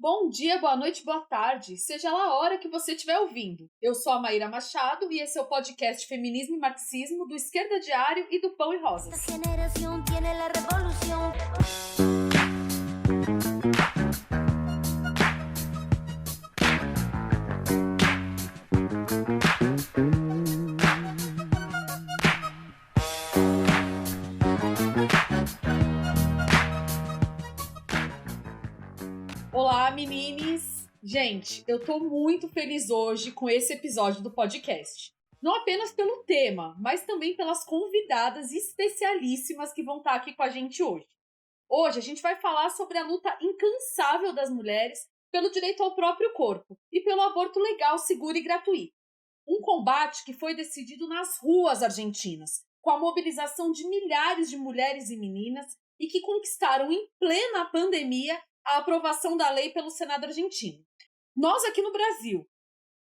Bom dia, boa noite, boa tarde, seja lá a hora que você estiver ouvindo. Eu sou a Maíra Machado e esse é o podcast Feminismo e Marxismo do Esquerda Diário e do Pão e Rosas. Olá, meninas! Gente, eu tô muito feliz hoje com esse episódio do podcast. Não apenas pelo tema, mas também pelas convidadas especialíssimas que vão estar aqui com a gente hoje. Hoje a gente vai falar sobre a luta incansável das mulheres pelo direito ao próprio corpo e pelo aborto legal, seguro e gratuito. Um combate que foi decidido nas ruas argentinas, com a mobilização de milhares de mulheres e meninas e que conquistaram em plena pandemia a aprovação da lei pelo Senado argentino. Nós aqui no Brasil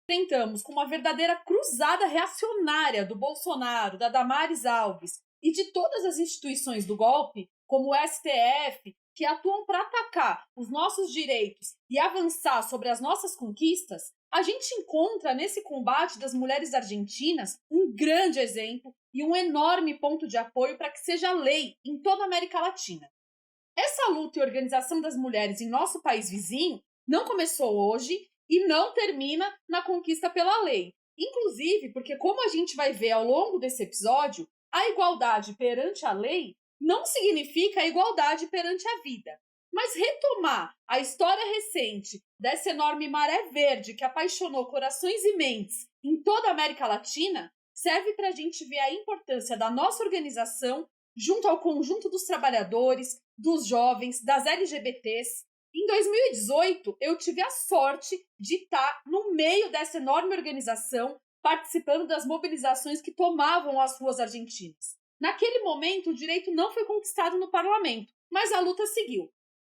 enfrentamos com uma verdadeira cruzada reacionária do Bolsonaro, da Damares Alves e de todas as instituições do golpe, como o STF, que atuam para atacar os nossos direitos e avançar sobre as nossas conquistas. A gente encontra nesse combate das mulheres argentinas um grande exemplo e um enorme ponto de apoio para que seja lei em toda a América Latina. Essa luta e organização das mulheres em nosso país vizinho não começou hoje e não termina na conquista pela lei. Inclusive, porque como a gente vai ver ao longo desse episódio, a igualdade perante a lei não significa a igualdade perante a vida. Mas retomar a história recente dessa enorme maré verde que apaixonou corações e mentes em toda a América Latina serve para a gente ver a importância da nossa organização junto ao conjunto dos trabalhadores, dos jovens, das LGBTs. Em 2018, eu tive a sorte de estar no meio dessa enorme organização, participando das mobilizações que tomavam as ruas argentinas. Naquele momento, o direito não foi conquistado no parlamento, mas a luta seguiu.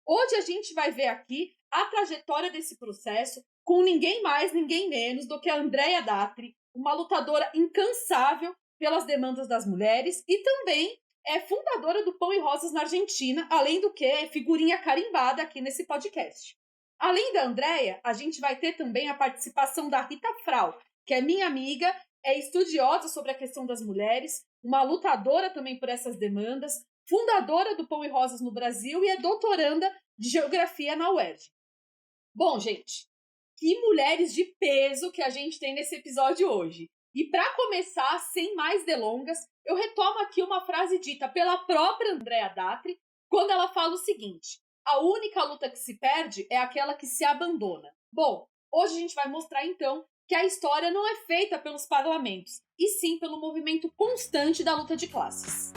Hoje a gente vai ver aqui a trajetória desse processo com ninguém mais, ninguém menos do que a Andrea Datri, uma lutadora incansável pelas demandas das mulheres e também é fundadora do Pão e Rosas na Argentina, além do que é figurinha carimbada aqui nesse podcast. Além da Andrea, a gente vai ter também a participação da Rita Frau, que é minha amiga, é estudiosa sobre a questão das mulheres, uma lutadora também por essas demandas, fundadora do Pão e Rosas no Brasil e é doutoranda de Geografia na UERJ. Bom, gente, que mulheres de peso que a gente tem nesse episódio hoje. E para começar, sem mais delongas, eu retomo aqui uma frase dita pela própria Andrea Datri, quando ela fala o seguinte: a única luta que se perde é aquela que se abandona. Bom, hoje a gente vai mostrar então que a história não é feita pelos parlamentos, e sim pelo movimento constante da luta de classes.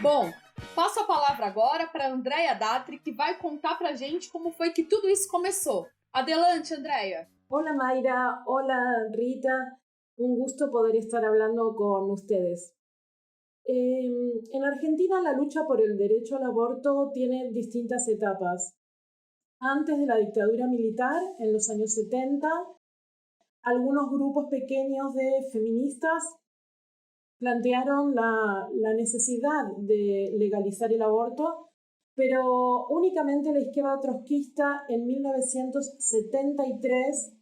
Bom, passo a palavra agora para a Andrea Datri, que vai contar para a gente como foi que tudo isso começou. Adelante, Andrea. Hola Mayra, hola Rita, un gusto poder estar hablando con ustedes. En Argentina la lucha por el derecho al aborto tiene distintas etapas. Antes de la dictadura militar, en los años 70, algunos grupos pequeños de feministas plantearon la necesidad de legalizar el aborto, pero únicamente la izquierda trotskista en 1973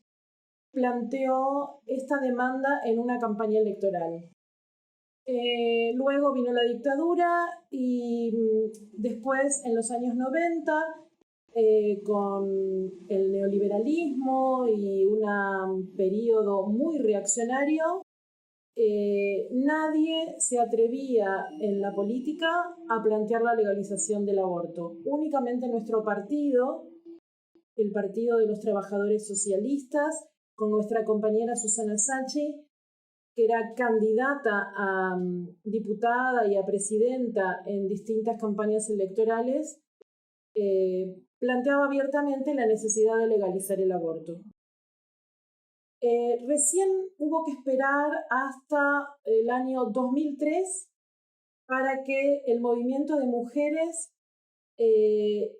planteó esta demanda en una campaña electoral. Luego vino la dictadura y después, en los años 90, con el neoliberalismo y un periodo muy reaccionario, nadie se atrevía en la política a plantear la legalización del aborto. Únicamente nuestro partido, el Partido de los Trabajadores Socialistas, con nuestra compañera Susana Sacchi, que era candidata a diputada y a presidenta en distintas campañas electorales, planteaba abiertamente la necesidad de legalizar el aborto. Recién hubo que esperar hasta el año 2003 para que el movimiento de mujeres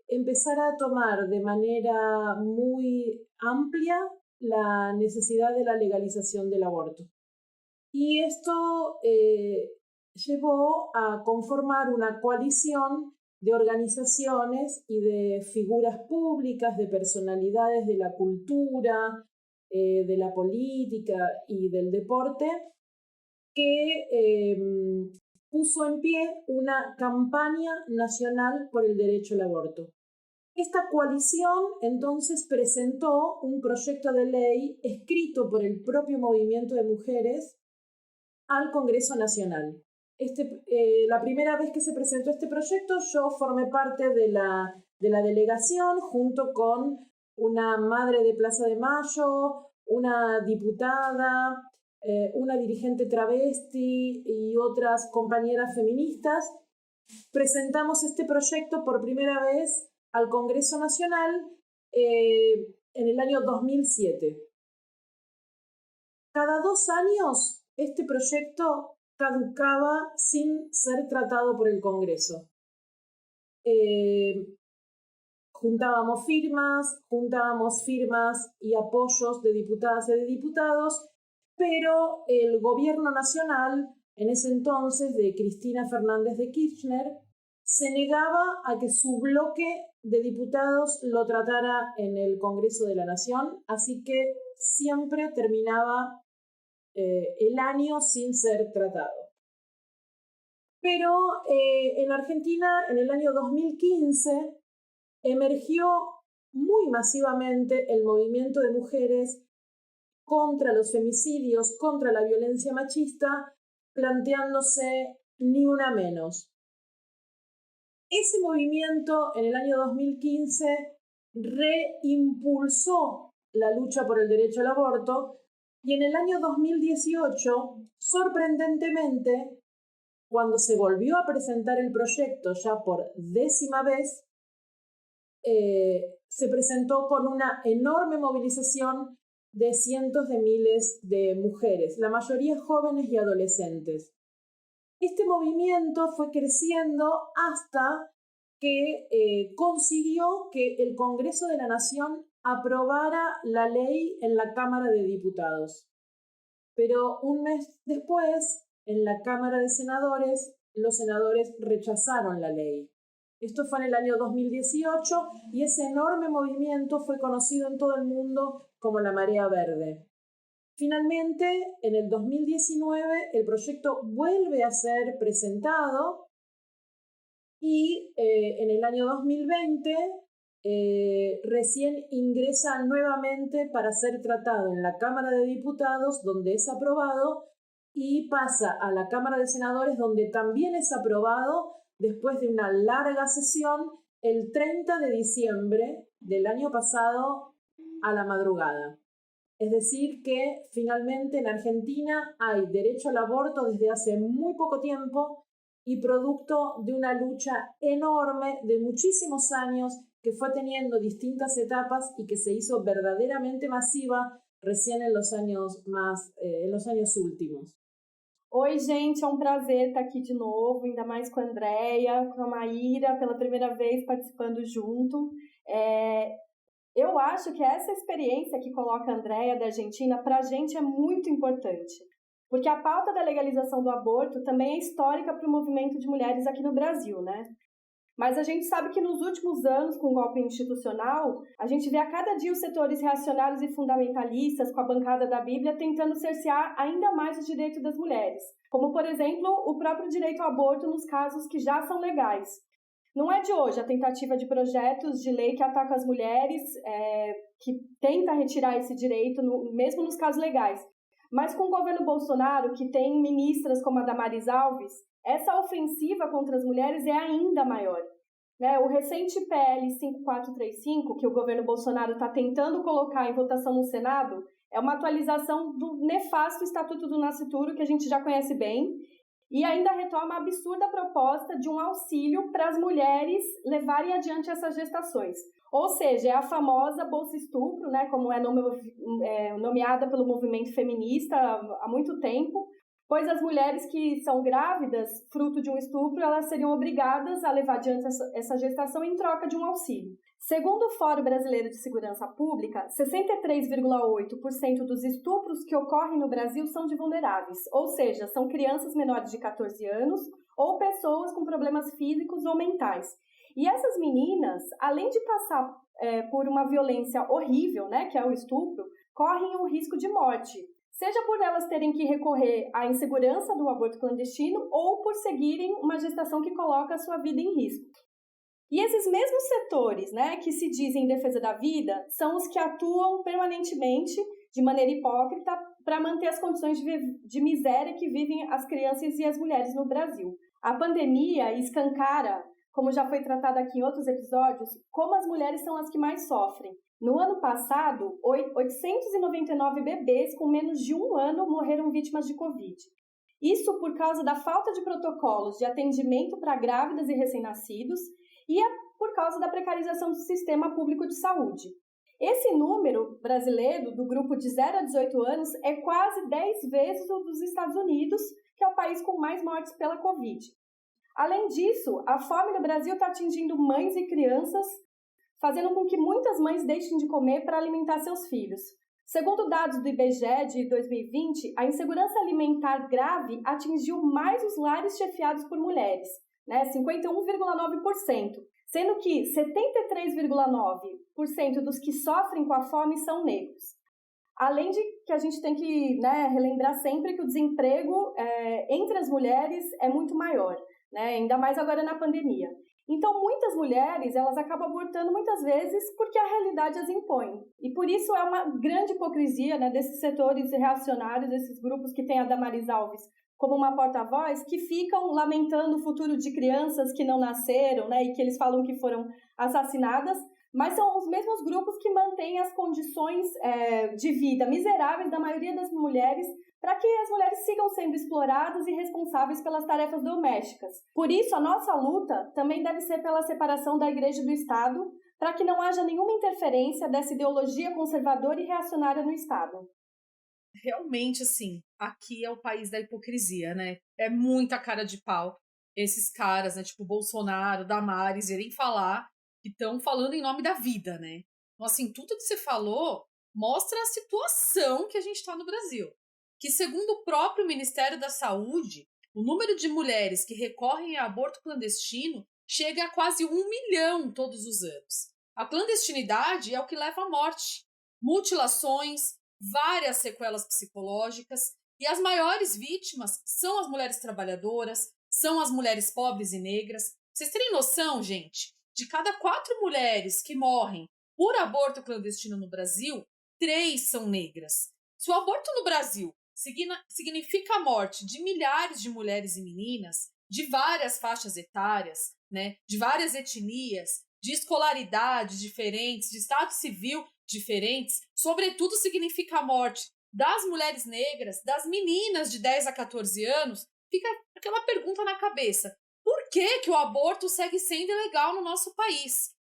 empezara a tomar de manera muy amplia la necesidad de la legalización del aborto. Y esto llevó a conformar una coalición de organizaciones y de figuras públicas, de personalidades de la cultura, de la política y del deporte, que puso en pie una campaña nacional por el derecho al aborto. Esta coalición entonces presentó un proyecto de ley escrito por el propio movimiento de mujeres al Congreso Nacional. La primera vez que se presentó este proyecto, yo formé parte de la delegación junto con una madre de Plaza de Mayo, una diputada, una dirigente travesti y otras compañeras feministas. Presentamos este proyecto por primera vez al Congreso Nacional en el año 2007. Cada 2 años este proyecto caducaba sin ser tratado por el Congreso. Juntábamos firmas y apoyos de diputadas y de diputados, pero el gobierno nacional, en ese entonces de Cristina Fernández de Kirchner, se negaba a que su bloque de diputados lo tratara en el Congreso de la Nación, así que siempre terminaba el año sin ser tratado. Pero en Argentina, en el año 2015, emergió muy masivamente el movimiento de mujeres contra los femicidios, contra la violencia machista, planteándose ni una menos. Ese movimiento en el año 2015 reimpulsó la lucha por el derecho al aborto y en el año 2018, sorprendentemente, cuando se volvió a presentar el proyecto ya por 10ª vez, se presentó con una enorme movilización de cientos de miles de mujeres, la mayoría jóvenes y adolescentes. Este movimiento fue creciendo hasta que consiguió que el Congreso de la Nación aprobara la ley en la Cámara de Diputados. Pero un mes después, en la Cámara de Senadores, los senadores rechazaron la ley. Esto fue en el año 2018 y ese enorme movimiento fue conocido en todo el mundo como la Marea Verde. Finalmente, en el 2019, el proyecto vuelve a ser presentado y en el año 2020 recién ingresa nuevamente para ser tratado en la Cámara de Diputados, donde es aprobado, y pasa a la Cámara de Senadores, donde también es aprobado después de una larga sesión el 30 de diciembre del año pasado a la madrugada. Es decir, que finalmente en Argentina hay derecho al aborto desde hace muy poco tiempo y producto de una lucha enorme de muchísimos años que fue teniendo distintas etapas y que se hizo verdaderamente masiva recién en los años últimos. Oi, gente, é um prazer estar aqui de novo, ainda mais com a Andréia, com a Maíra, pela primeira vez participando junto. Eu acho que essa experiência que coloca a Andréia da Argentina, para a gente é muito importante, porque a pauta da legalização do aborto também é histórica para o movimento de mulheres aqui no Brasil, né? Mas a gente sabe que nos últimos anos, com o golpe institucional, a gente vê a cada dia os setores reacionários e fundamentalistas, com a bancada da Bíblia, tentando cercear ainda mais os direitos das mulheres, como, por exemplo, o próprio direito ao aborto nos casos que já são legais. Não é de hoje a tentativa de projetos de lei que atacam as mulheres, que tenta retirar esse direito, mesmo nos casos legais. Mas com o governo Bolsonaro, que tem ministras como a Damares Alves, essa ofensiva contra as mulheres é ainda maior. Né? O recente PL 5435, que o governo Bolsonaro está tentando colocar em votação no Senado, é uma atualização do nefasto Estatuto do Nascituro, que a gente já conhece bem, e ainda retoma a absurda proposta de um auxílio para as mulheres levarem adiante essas gestações. Ou seja, é a famosa Bolsa Estupro, né, como é nomeada pelo movimento feminista há muito tempo, pois as mulheres que são grávidas, fruto de um estupro, elas seriam obrigadas a levar adiante essa gestação em troca de um auxílio. Segundo o Fórum Brasileiro de Segurança Pública, 63,8% dos estupros que ocorrem no Brasil são de vulneráveis, ou seja, são crianças menores de 14 anos ou pessoas com problemas físicos ou mentais. E essas meninas, além de passar por uma violência horrível, né, que é o estupro, correm o risco de morte, seja por elas terem que recorrer à insegurança do aborto clandestino ou por seguirem uma gestação que coloca a sua vida em risco. E esses mesmos setores, né, que se dizem em defesa da vida, são os que atuam permanentemente, de maneira hipócrita, para manter as condições de miséria que vivem as crianças e as mulheres no Brasil. A pandemia escancara, como já foi tratado aqui em outros episódios, como as mulheres são as que mais sofrem. No ano passado, 899 bebês com menos de 1 ano morreram vítimas de Covid. Isso por causa da falta de protocolos de atendimento para grávidas e recém-nascidos e por causa da precarização do sistema público de saúde. Esse número brasileiro do grupo de 0 a 18 anos é quase 10 vezes o dos Estados Unidos, que é o país com mais mortes pela Covid. Além disso, a fome no Brasil está atingindo mães e crianças, fazendo com que muitas mães deixem de comer para alimentar seus filhos. Segundo dados do IBGE de 2020, a insegurança alimentar grave atingiu mais os lares chefiados por mulheres, 51,9%, sendo que 73,9% dos que sofrem com a fome são negros. Além de que a gente tem que relembrar sempre que o desemprego entre as mulheres é muito maior, ainda mais agora na pandemia. Então, muitas mulheres elas acabam abortando muitas vezes porque a realidade as impõe. E por isso é uma grande hipocrisia desses setores reacionários, desses grupos que têm a Damaris Alves como uma porta-voz, que ficam lamentando o futuro de crianças que não nasceram, e que eles falam que foram assassinadas, mas são os mesmos grupos que mantêm as condições de vida miseráveis da maioria das mulheres para que as mulheres sigam sendo exploradas e responsáveis pelas tarefas domésticas. Por isso, a nossa luta também deve ser pela separação da Igreja e do Estado, para que não haja nenhuma interferência dessa ideologia conservadora e reacionária no Estado. Realmente, assim, aqui é o país da hipocrisia, né? É muita cara de pau esses caras, tipo Bolsonaro, Damares, irem falar que estão falando em nome da vida, né? Então, assim, tudo que você falou mostra a situação que a gente está no Brasil. Que, segundo o próprio Ministério da Saúde, o número de mulheres que recorrem a aborto clandestino chega a quase 1 milhão todos os anos. A clandestinidade é o que leva à morte, mutilações, várias sequelas psicológicas, e as maiores vítimas são as mulheres trabalhadoras, são as mulheres pobres e negras. Vocês terem noção, gente, de cada 4 mulheres que morrem por aborto clandestino no Brasil, 3 são negras. Se o aborto no Brasil significa a morte de milhares de mulheres e meninas, de várias faixas etárias, de várias etnias, de escolaridades diferentes, de estado civil diferentes, sobretudo significa a morte das mulheres negras, das meninas de 10 a 14 anos, fica aquela pergunta na cabeça: por que o aborto segue sendo ilegal no nosso país?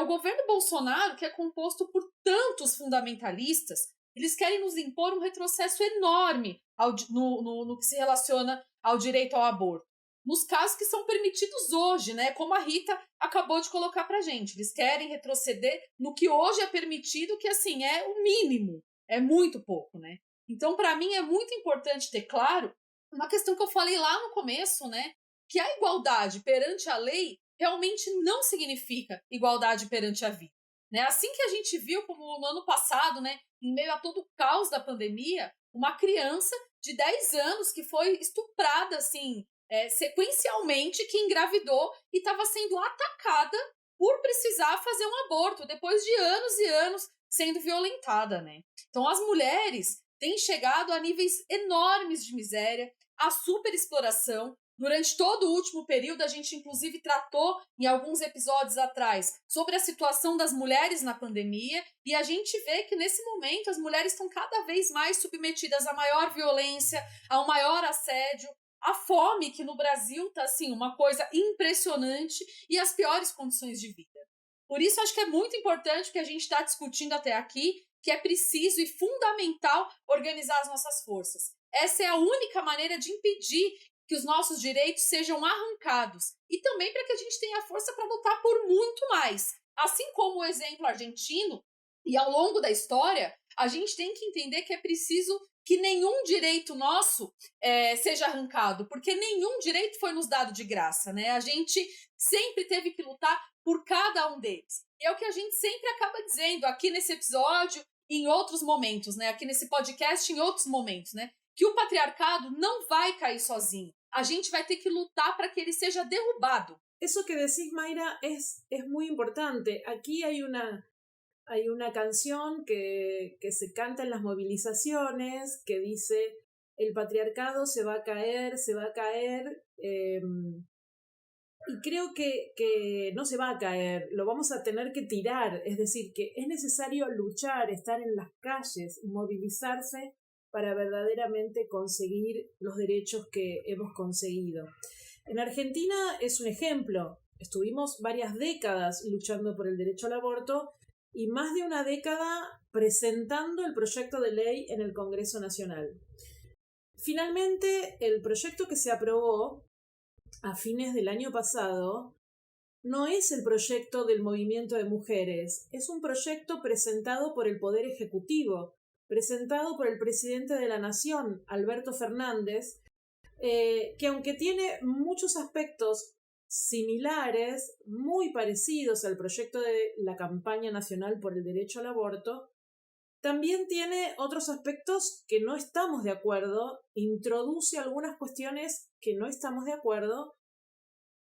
O governo Bolsonaro, que é composto por tantos fundamentalistas, eles querem nos impor um retrocesso enorme no que se relaciona ao direito ao aborto. Nos casos que são permitidos hoje, como a Rita acabou de colocar pra gente. Eles querem retroceder no que hoje é permitido, que assim, é o mínimo. É muito pouco, Então, para mim, é muito importante ter claro uma questão que eu falei lá no começo, que a igualdade perante a lei realmente não significa igualdade perante a vida. Assim que a gente viu, como no ano passado, em meio a todo o caos da pandemia, uma criança de 10 anos que foi estuprada, assim, sequencialmente, que engravidou e estava sendo atacada por precisar fazer um aborto, depois de anos e anos sendo violentada, Então, as mulheres têm chegado a níveis enormes de miséria, a superexploração. Durante todo o último período, a gente inclusive tratou em alguns episódios atrás sobre a situação das mulheres na pandemia, e a gente vê que nesse momento as mulheres estão cada vez mais submetidas a maior violência, a um maior assédio, a fome, que no Brasil está assim, uma coisa impressionante, e as piores condições de vida. Por isso, acho que é muito importante o que a gente está discutindo até aqui, que é preciso e fundamental organizar as nossas forças. Essa é a única maneira de impedir que os nossos direitos sejam arrancados, e também para que a gente tenha força para lutar por muito mais, Assim como o exemplo argentino, e ao longo da história, a gente tem que entender que é preciso que nenhum direito nosso seja arrancado, porque nenhum direito foi nos dado de graça, né? A gente sempre teve que lutar por cada um deles. E é o que a gente sempre acaba dizendo aqui nesse episódio e em outros momentos, né? Aqui nesse podcast em outros momentos, né? Que o patriarcado não vai cair sozinho. A gente vai ter que lutar para que ele seja derrubado. Eso que decís, Mayra, es muy importante. Aquí hay una canción que se canta en las movilizaciones que dice: el patriarcado se va a caer, se va a caer. Y creo que no se va a caer, lo vamos a tener que tirar. Es decir, que es necesario luchar, estar en las calles, movilizarse para verdaderamente conseguir los derechos que hemos conseguido. En Argentina es un ejemplo. Estuvimos varias décadas luchando por el derecho al aborto y más de una década presentando el proyecto de ley en el Congreso Nacional. Finalmente, el proyecto que se aprobó a fines del año pasado no es el proyecto del movimiento de mujeres, es un proyecto presentado por el Poder Ejecutivo, presentado por el presidente de la Nación, Alberto Fernández, que aunque tiene muchos aspectos similares, muy parecidos al proyecto de la campaña nacional por el derecho al aborto, también tiene otros aspectos que no estamos de acuerdo, introduce algunas cuestiones que no estamos de acuerdo.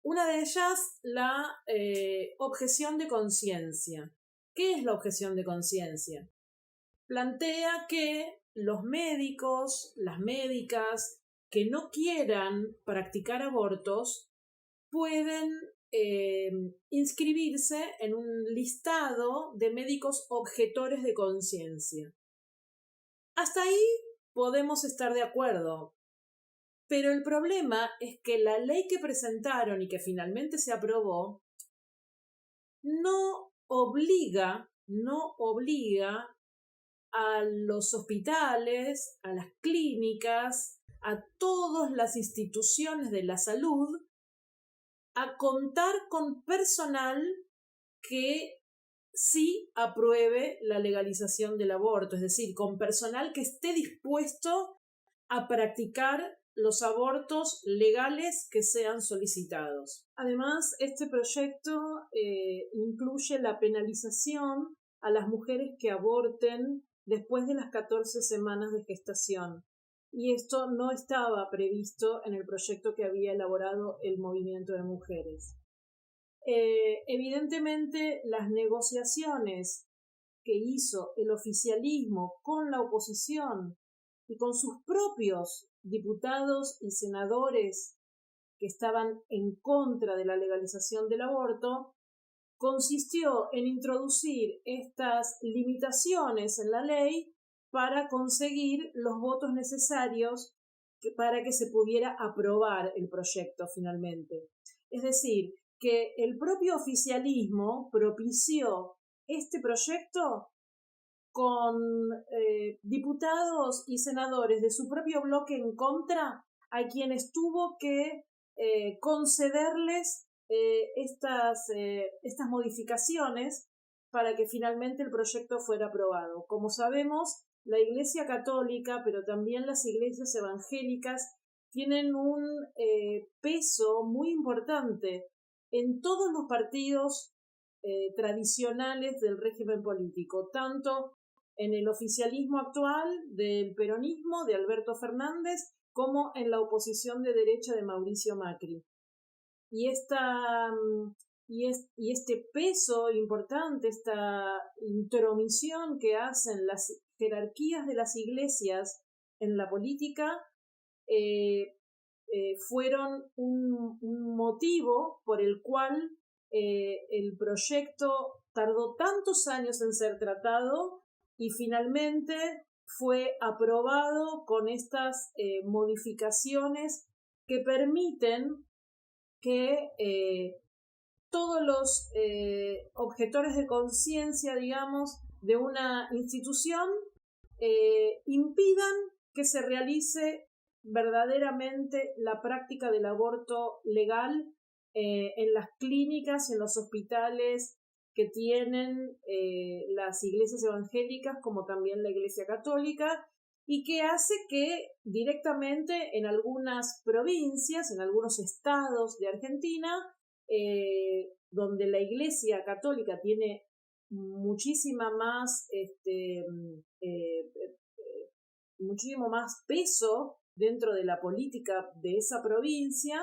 Una de ellas, la objeción de conciencia. ¿Qué es la objeción de conciencia? Plantea que los médicos, las médicas que no quieran practicar abortos pueden inscribirse en un listado de médicos objetores de conciencia. Hasta ahí podemos estar de acuerdo, pero el problema es que la ley que presentaron y que finalmente se aprobó no obliga a los hospitales, a las clínicas, a todas las instituciones de la salud a contar con personal que sí apruebe la legalización del aborto, es decir, con personal que esté dispuesto a practicar los abortos legales que sean solicitados. Además, este proyecto incluye la penalización a las mujeres que aborten después de las 14 semanas de gestación. Y esto no estaba previsto en el proyecto que había elaborado el movimiento de mujeres. Evidentemente, las negociaciones que hizo el oficialismo con la oposición y con sus propios diputados y senadores que estaban en contra de la legalización del aborto, consistió en introducir estas limitaciones en la ley para conseguir los votos necesarios para que se pudiera aprobar el proyecto finalmente. Es decir, que el propio oficialismo propició este proyecto con diputados y senadores de su propio bloque en contra, a quienes tuvo que concederles estas modificaciones para que finalmente el proyecto fuera aprobado. Como sabemos, la Iglesia Católica, pero también las iglesias evangélicas, tienen un peso muy importante en todos los partidos tradicionales del régimen político, tanto en el oficialismo actual del peronismo de Alberto Fernández como en la oposición de derecha de Mauricio Macri. Y este peso importante, esta intromisión que hacen las jerarquías de las iglesias en la política, fueron un motivo por el cual el proyecto tardó tantos años en ser tratado y finalmente fue aprobado con estas modificaciones que permiten que todos los objetores de conciencia, digamos, de una institución impidan que se realice verdaderamente la práctica del aborto legal en las clínicas, en los hospitales que tienen las iglesias evangélicas como también la Iglesia Católica, y que hace que directamente en algunas provincias, en algunos estados de Argentina, donde la Iglesia Católica tiene muchísimo más peso dentro de la política de esa provincia,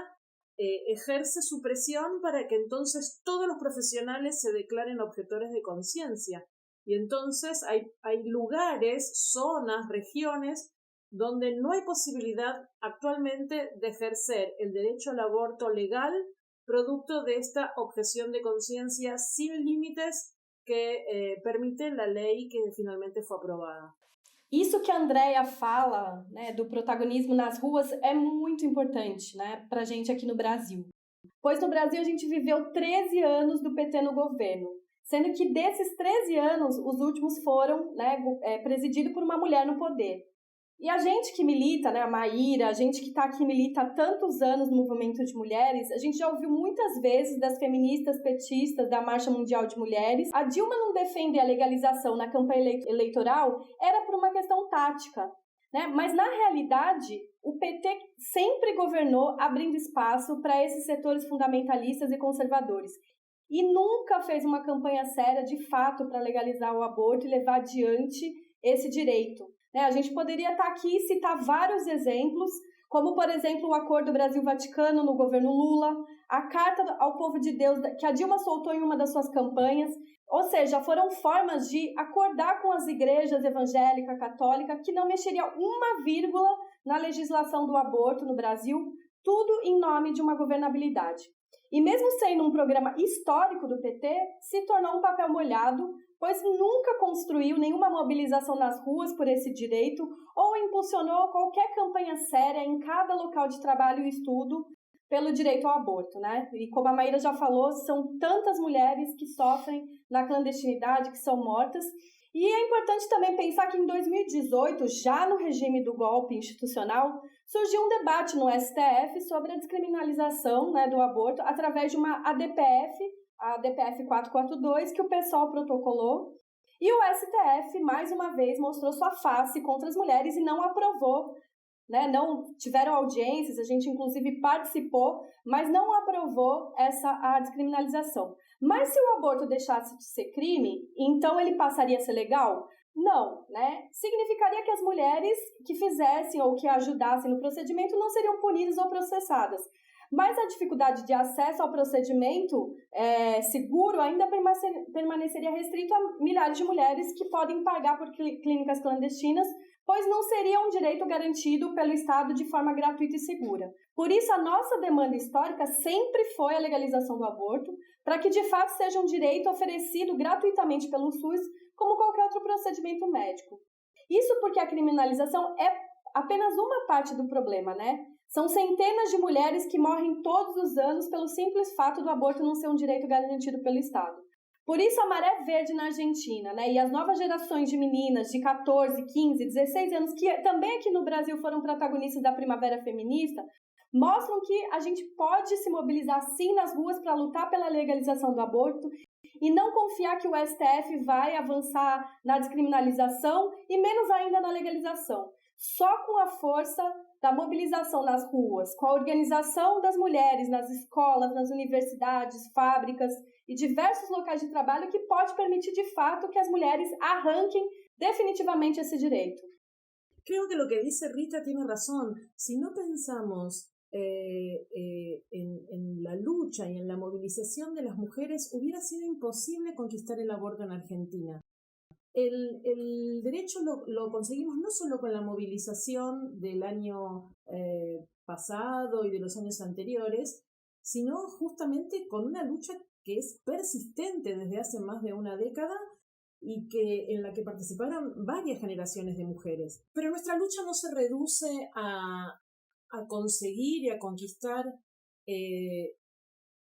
ejerce su presión para que entonces todos los profesionales se declaren objetores de conciencia. Y entonces hay lugares, zonas, regiones donde no hay posibilidad actualmente de ejercer el derecho al aborto legal producto de esta objeción de conciencia sin límites que permite la lei que finalmente foi aprovada. Isso que a Andrea fala, né, do protagonismo nas ruas é muito importante, né, pra gente aqui no Brasil. Pois no Brasil a gente viveu 13 anos do PT no governo, sendo que desses 13 anos, os últimos foram, né, presididos por uma mulher no poder. E a gente que milita, né, a Maíra, a gente que está aqui milita há tantos anos no movimento de mulheres, a gente já ouviu muitas vezes das feministas petistas da Marcha Mundial de Mulheres. A Dilma não defender a legalização na campanha eleitoral era por uma questão tática, né? Mas na realidade, o PT sempre governou abrindo espaço para esses setores fundamentalistas e conservadores. E nunca fez uma campanha séria, de fato, para legalizar o aborto e levar adiante esse direito. A gente poderia estar aqui e citar vários exemplos, como, por exemplo, o Acordo Brasil-Vaticano no governo Lula, a Carta ao Povo de Deus, que a Dilma soltou em uma das suas campanhas. Ou seja, foram formas de acordar com as igrejas evangélica, católica, que não mexeria uma vírgula na legislação do aborto no Brasil, tudo em nome de uma governabilidade. E mesmo sendo um programa histórico do PT, se tornou um papel molhado, pois nunca construiu nenhuma mobilização nas ruas por esse direito ou impulsionou qualquer campanha séria em cada local de trabalho e estudo pelo direito ao aborto, né? E como a Maíra já falou, são tantas mulheres que sofrem na clandestinidade, que são mortas. E é importante também pensar que em 2018, já no regime do golpe institucional, surgiu um debate no STF sobre a descriminalização, né, do aborto através de uma ADPF, a ADPF 442, que o PSOL protocolou. E o STF, mais uma vez, mostrou sua face contra as mulheres e não aprovou, né? Não tiveram audiências, a gente inclusive participou, mas não aprovou a descriminalização. Mas se o aborto deixasse de ser crime, então ele passaria a ser legal? Não, né? Significaria que as mulheres que fizessem ou que ajudassem no procedimento não seriam punidas ou processadas. Mas a dificuldade de acesso ao procedimento seguro ainda permaneceria restrito a milhares de mulheres que podem pagar por clínicas clandestinas, pois não seria um direito garantido pelo Estado de forma gratuita e segura. Por isso, a nossa demanda histórica sempre foi a legalização do aborto, para que de fato seja um direito oferecido gratuitamente pelo SUS, como qualquer outro procedimento médico. Isso porque a criminalização é apenas uma parte do problema, né? São centenas de mulheres que morrem todos os anos pelo simples fato do aborto não ser um direito garantido pelo Estado. Por isso a maré verde na Argentina, né? E as novas gerações de meninas de 14, 15, 16 anos, que também aqui no Brasil foram protagonistas da primavera feminista, mostram que a gente pode se mobilizar sim nas ruas para lutar pela legalização do aborto e não confiar que o STF vai avançar na descriminalização e menos ainda na legalização. Só com a força da mobilização nas ruas, com a organização das mulheres nas escolas, nas universidades, fábricas e diversos locais de trabalho que pode permitir de fato que as mulheres arranquem definitivamente esse direito. Creo que lo que dice Rita tiene razón. Si no pensamos en la lucha y en la movilización de las mujeres, hubiera sido imposible conquistar el aborto en Argentina. El derecho lo conseguimos no solo con la movilización del año pasado y de los años anteriores, sino justamente con una lucha que es persistente desde hace más de una década y en la que participaron varias generaciones de mujeres. Pero nuestra lucha no se reduce a conseguir y a conquistar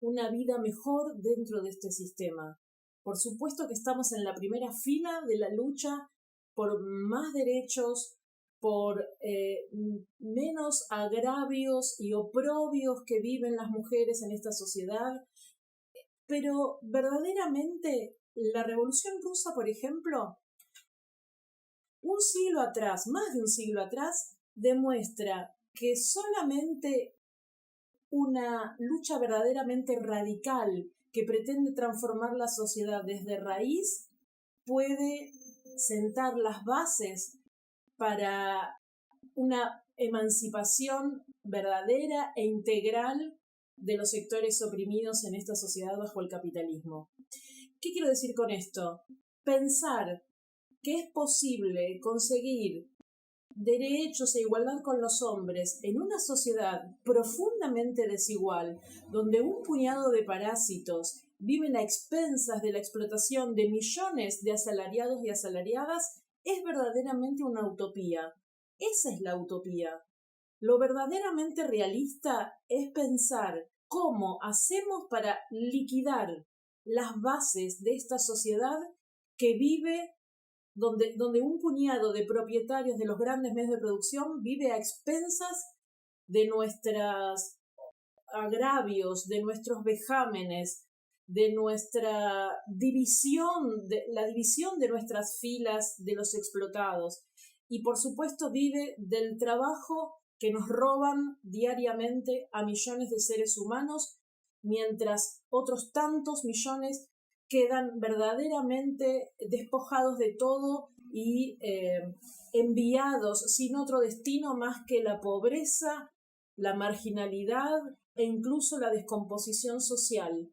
una vida mejor dentro de este sistema. Por supuesto que estamos en la primera fila de la lucha por más derechos, por menos agravios y oprobios que viven las mujeres en esta sociedad. pero verdaderamente la Revolución Rusa, por ejemplo, un siglo atrás, más de un siglo atrás, demuestra que solamente una lucha verdaderamente radical que pretende transformar la sociedad desde raíz puede sentar las bases para una emancipación verdadera e integral de los sectores oprimidos en esta sociedad bajo el capitalismo. ¿Qué quiero decir con esto? Pensar que es posible conseguir derechos e igualdad con los hombres en una sociedad profundamente desigual, donde un puñado de parásitos viven a expensas de la explotación de millones de asalariados y asalariadas, es verdaderamente una utopía. Esa es la utopía. Lo verdaderamente realista es pensar cómo hacemos para liquidar las bases de esta sociedad que vive donde un puñado de propietarios de los grandes medios de producción vive a expensas de nuestros agravios, de nuestros vejámenes, de nuestra división, la división de nuestras filas de los explotados. Y por supuesto vive del trabajo que nos roban diariamente a millones de seres humanos, mientras otros tantos millones quedan verdaderamente despojados de todo y enviados sin otro destino más que la pobreza, la marginalidad e incluso la descomposición social.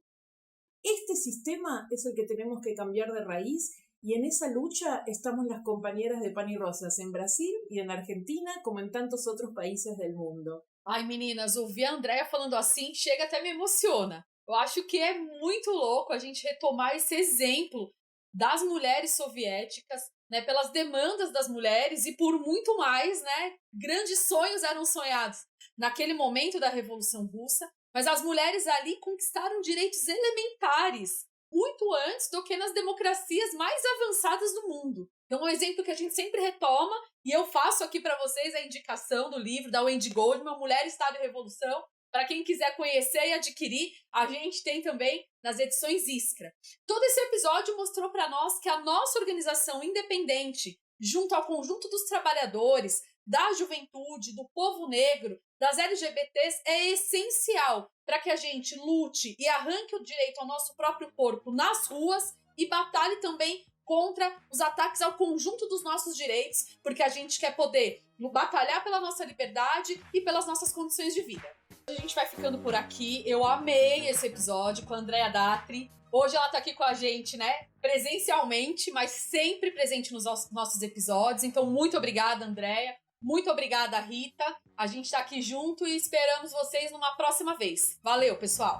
Este sistema es el que tenemos que cambiar de raíz y en esa lucha estamos las compañeras de Pan y Rosas en Brasil y en Argentina, como en tantos otros países del mundo. Ai, meninas, ouvir a Andréia falando assim chega até me emociona. Eu acho que é muito louco a gente retomar esse exemplo das mulheres soviéticas, né, pelas demandas das mulheres e por muito mais, né, grandes sonhos eram sonhados naquele momento da Revolução Russa, mas as mulheres ali conquistaram direitos elementares muito antes do que nas democracias mais avançadas do mundo. Então, um exemplo que a gente sempre retoma, e eu faço aqui para vocês a indicação do livro da Wendy Goldman, Mulher, Estado e Revolução. Para quem quiser conhecer e adquirir, a gente tem também nas edições Iskra. Todo esse episódio mostrou para nós que a nossa organização independente, junto ao conjunto dos trabalhadores, da juventude, do povo negro, das LGBTs, é essencial para que a gente lute e arranque o direito ao nosso próprio corpo nas ruas e batalhe também contra os ataques ao conjunto dos nossos direitos, porque a gente quer poder batalhar pela nossa liberdade e pelas nossas condições de vida. A gente vai ficando por aqui. Eu amei esse episódio com a Andréia Datri. Hoje ela tá aqui com a gente, né? Presencialmente, mas sempre presente nos nossos episódios. Então, muito obrigada, Andréia. Muito obrigada, Rita. A gente tá aqui junto e esperamos vocês numa próxima vez. Valeu, pessoal!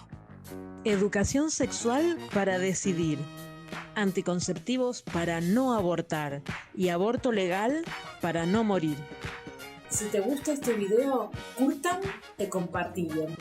Educación sexual para decidir. Anticonceptivos para no abortar. Y aborto legal para no morir. Si te gusta este video, curtan y compartan.